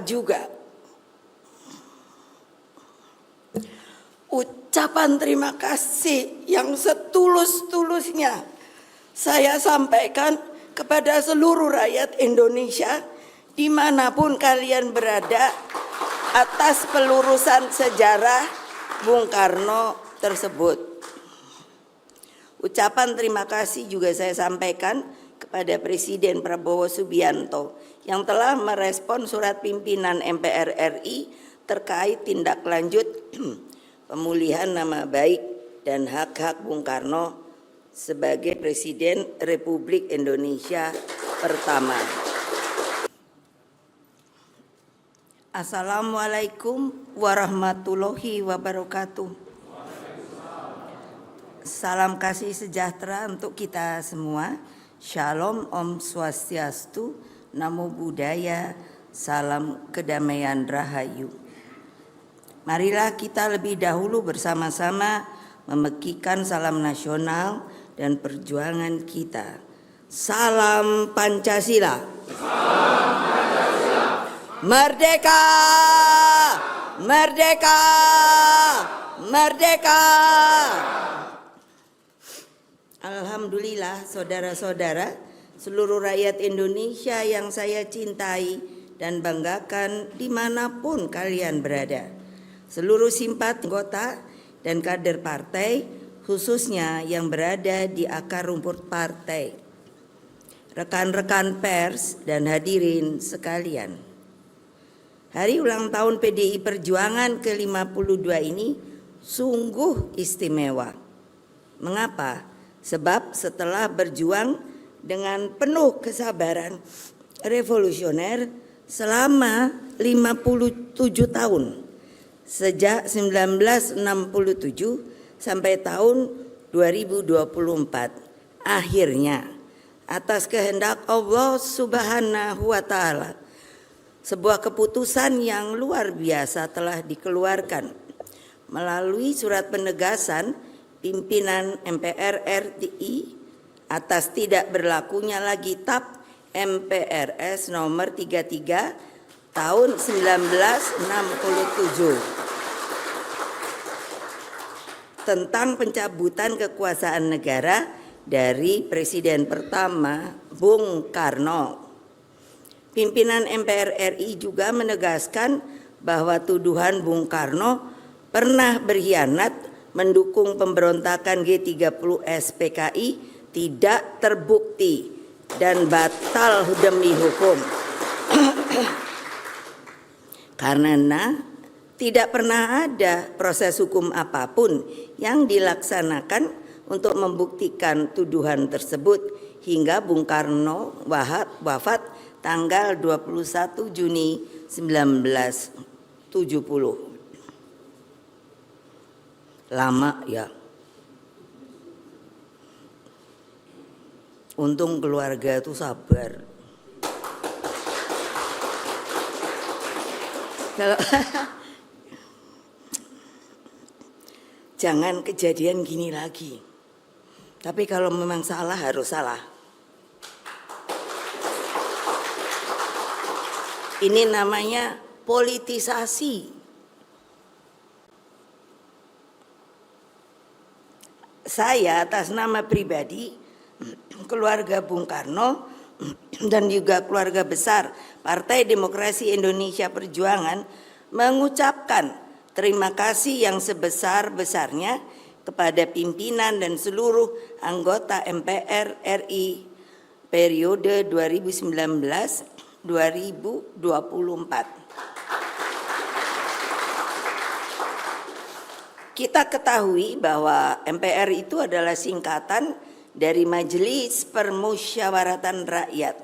juga ucapan terima kasih yang setulus-tulusnya saya sampaikan kepada seluruh rakyat Indonesia dimanapun kalian berada atas pelurusan sejarah Bung Karno tersebut. Ucapan terima kasih juga saya sampaikan kepada Presiden Prabowo Subianto yang telah merespon surat pimpinan MPR RI terkait tindak lanjut pemulihan nama baik dan hak-hak Bung Karno sebagai Presiden Republik Indonesia pertama. Assalamualaikum warahmatullahi wabarakatuh. Salam kasih sejahtera untuk kita semua. Shalom, Om Swastiastu, Namo Buddhaya, salam kedamaian rahayu. Marilah kita lebih dahulu bersama-sama memekikan salam nasional dan perjuangan kita. Salam Pancasila. Salam Pancasila. Merdeka! Merdeka! Merdeka! Alhamdulillah saudara-saudara, seluruh rakyat Indonesia yang saya cintai dan banggakan dimanapun kalian berada. Seluruh simpati anggota dan kader partai, khususnya yang berada di akar rumput partai. Rekan-rekan pers dan hadirin sekalian. Hari ulang tahun PDI Perjuangan ke-52 ini sungguh istimewa. Mengapa? Sebab setelah berjuang dengan penuh kesabaran revolusioner selama 57 tahun, sejak 1967 sampai tahun 2024, akhirnya atas kehendak Allah Subhanahu wa Ta'ala, sebuah keputusan yang luar biasa telah dikeluarkan melalui surat penegasan pimpinan MPR RI atas tidak berlakunya lagi TAP MPRS nomor 33 tahun 1967 tentang pencabutan kekuasaan negara dari Presiden pertama Bung Karno. Pimpinan MPR RI juga menegaskan bahwa tuduhan Bung Karno pernah berkhianat mendukung pemberontakan G30 SPKI tidak terbukti dan batal demi hukum. Karena tidak pernah ada proses hukum apapun yang dilaksanakan untuk membuktikan tuduhan tersebut hingga Bung Karno wafat tanggal 21 Juni 1970. Lama ya. Untung keluarga itu sabar. Kalau jangan kejadian gini lagi. Tapi kalau memang salah harus salah. Ini namanya politisasi. Saya atas nama pribadi, keluarga Bung Karno dan juga keluarga besar Partai Demokrasi Indonesia Perjuangan mengucapkan terima kasih yang sebesar-besarnya kepada pimpinan dan seluruh anggota MPR RI periode 2019-2024. Kita ketahui bahwa MPR itu adalah singkatan dari Majelis Permusyawaratan Rakyat.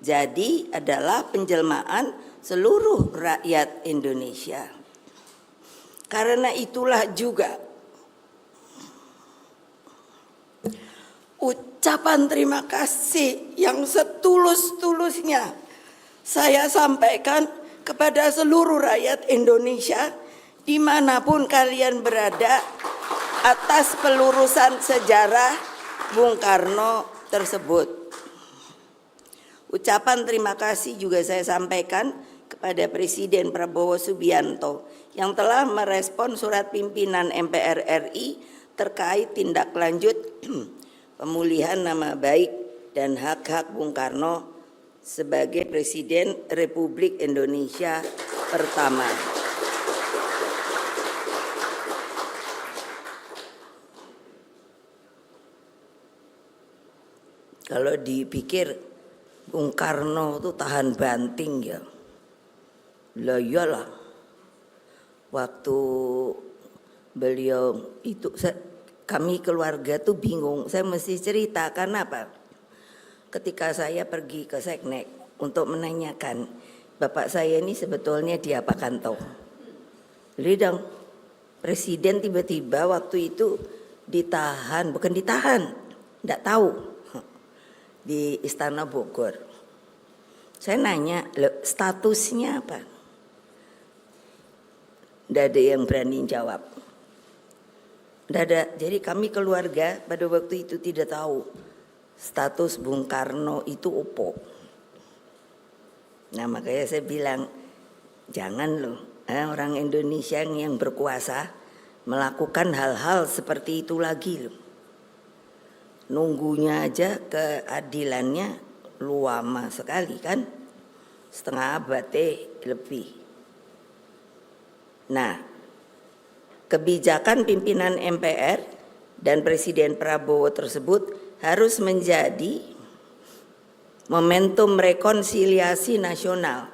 Jadi adalah penjelmaan seluruh rakyat Indonesia. Karena itulah juga ucapan terima kasih yang setulus-tulusnya saya sampaikan kepada seluruh rakyat Indonesia dimanapun kalian berada atas pelurusan sejarah Bung Karno tersebut. Ucapan terima kasih juga saya sampaikan kepada Presiden Prabowo Subianto yang telah merespon surat pimpinan MPR RI terkait tindak lanjut pemulihan nama baik dan hak-hak Bung Karno sebagai Presiden Republik Indonesia pertama. Kalau dipikir Bung Karno itu tahan banting ya. Lah iyalah. Waktu beliau itu kami keluarga tuh bingung. Saya mesti cerita karena apa? Ketika saya pergi ke Seknek untuk menanyakan bapak saya ini sebetulnya diapakan toh? Lidang presiden tiba-tiba waktu itu ditahan, bukan ditahan, enggak tahu, di Istana Bogor. Saya nanya, statusnya apa? Enggak ada yang berani jawab. Enggak ada. Jadi kami keluarga pada waktu itu tidak tahu status Bung Karno itu opo. Nah makanya saya bilang, jangan loh orang Indonesia yang berkuasa melakukan hal-hal seperti itu lagi loh. Nunggunya aja keadilannya lama sekali kan, setengah abad lebih. Nah, kebijakan pimpinan MPR dan Presiden Prabowo tersebut harus menjadi momentum rekonsiliasi nasional.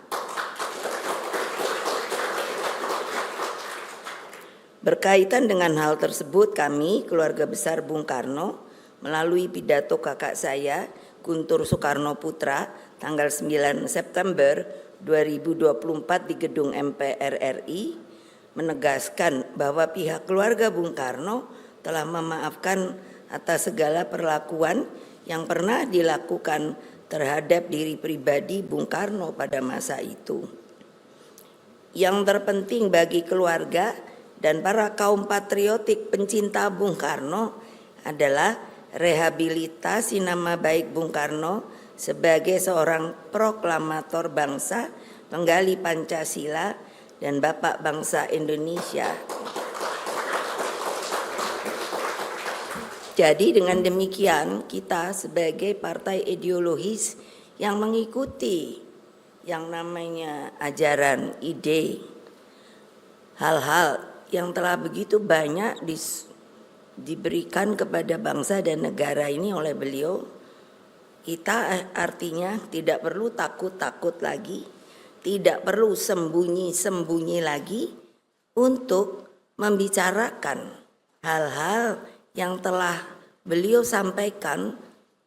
Berkaitan dengan hal tersebut, kami keluarga besar Bung Karno melalui pidato kakak saya Guntur Soekarno Putra tanggal 9 September 2024 di gedung MPR RI menegaskan bahwa pihak keluarga Bung Karno telah memaafkan atas segala perlakuan yang pernah dilakukan terhadap diri pribadi Bung Karno pada masa itu. Yang terpenting bagi keluarga dan para kaum patriotik pencinta Bung Karno adalah rehabilitasi nama baik Bung Karno sebagai seorang proklamator bangsa, penggali Pancasila dan Bapak bangsa Indonesia. Jadi dengan demikian kita sebagai partai ideologis yang mengikuti yang namanya ajaran, ide, hal-hal yang telah begitu banyak diberikan kepada bangsa dan negara ini oleh beliau, kita artinya tidak perlu takut-takut lagi, tidak perlu sembunyi-sembunyi lagi untuk membicarakan hal-hal yang telah beliau sampaikan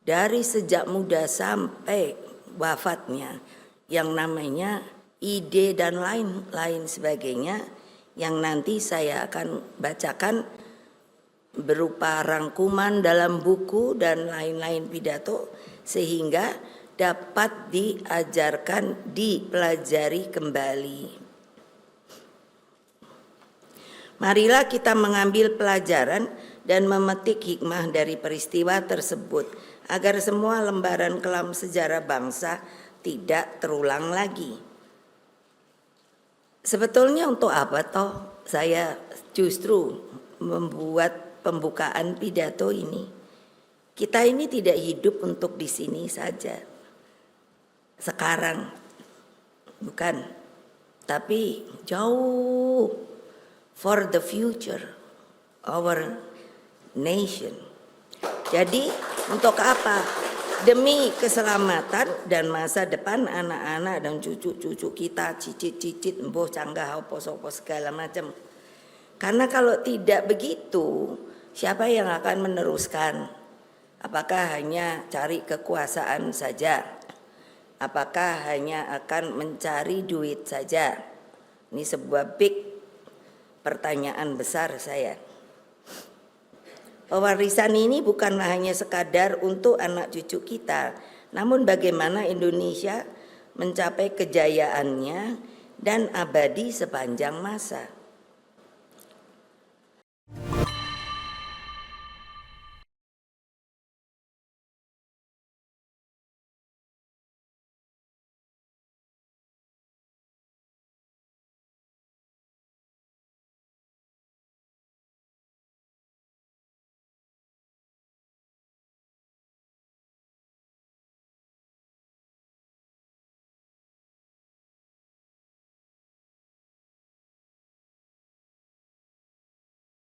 dari sejak muda sampai wafatnya, yang namanya ide dan lain-lain sebagainya, yang nanti saya akan bacakan berupa rangkuman dalam buku dan lain-lain pidato sehingga dapat diajarkan, dipelajari kembali. Marilah kita mengambil pelajaran dan memetik hikmah dari peristiwa tersebut agar semua lembaran kelam sejarah bangsa tidak terulang lagi. Sebetulnya untuk apa toh saya justru membuat pembukaan pidato ini? Kita ini tidak hidup untuk di sini saja. Sekarang bukan, tapi jauh for the future our nation. Jadi untuk apa? Demi keselamatan dan masa depan anak-anak dan cucu-cucu kita, cicit-cicit, embuh, canggah, opo-opo segala macam. Karena kalau tidak begitu, siapa yang akan meneruskan? Apakah hanya cari kekuasaan saja? Apakah hanya akan mencari duit saja? Ini sebuah big pertanyaan besar saya. Pewarisan ini bukanlah hanya sekadar untuk anak cucu kita, namun bagaimana Indonesia mencapai kejayaannya dan abadi sepanjang masa.